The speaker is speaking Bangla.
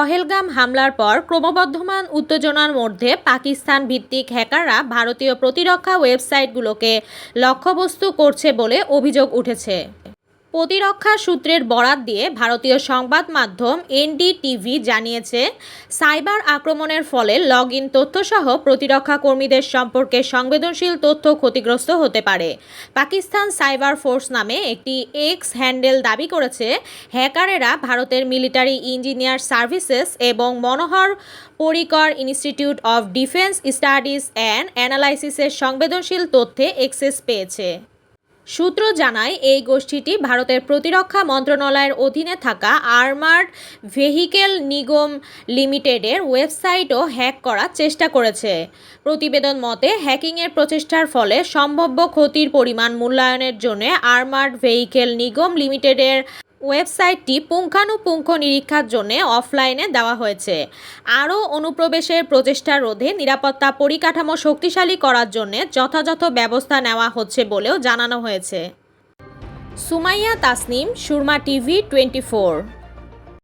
পহেলগাম হামলার পর ক্রমবর্ধমান উত্তেজনার মধ্যে পাকিস্তান ভিত্তিক হ্যাকাররা ভারতীয় প্রতিরক্ষা ওয়েবসাইটগুলোকে লক্ষ্যবস্তু করছে বলে অভিযোগ উঠেছে। প্রতিরক্ষা সূত্রের বরাত দিয়ে ভারতীয় সংবাদ মাধ্যম এনডিটিভি জানিয়েছে, সাইবার আক্রমণের ফলে লগ ইন তথ্যসহ প্রতিরক্ষা কর্মীদের সম্পর্কে সংবেদনশীল তথ্য ক্ষতিগ্রস্ত হতে পারে। পাকিস্তান সাইবার ফোর্স নামে একটি এক্স হ্যান্ডেল দাবি করেছে, হ্যাকারেরা ভারতের মিলিটারি ইঞ্জিনিয়ার সার্ভিসেস এবং Manohar Parrikar institute of defence studies and অ্যানালাইসিসের সংবেদনশীল তথ্যে অ্যাক্সেস পেয়েছে। সূত্র জানায়, এই গোষ্ঠীটি ভারতের প্রতিরক্ষা মন্ত্রণালয়ের অধীনে থাকা আর্মার্ড ভেহিকেল নিগম লিমিটেডের ওয়েবসাইটও হ্যাক করার চেষ্টা করেছে। প্রতিবেদন মতে, হ্যাকিংয়ের প্রচেষ্টার ফলে সম্ভাব্য ক্ষতির পরিমাণ মূল্যায়নের জন্য আর্মার্ড ভেহিকেল নিগম লিমিটেডের ওয়েবসাইটটি পুঙ্খানুপুঙ্খ নিরীক্ষার জন্য অফলাইনে দেওয়া হয়েছে। আরও অনুপ্রবেশের প্রচেষ্টা রোধে নিরাপত্তা পরিকাঠামো শক্তিশালী করার জন্য যথাযথ ব্যবস্থা নেওয়া হচ্ছে বলেও জানানো হয়েছে। সুমাইয়া তাসনিম, সুরমা টিভি 24।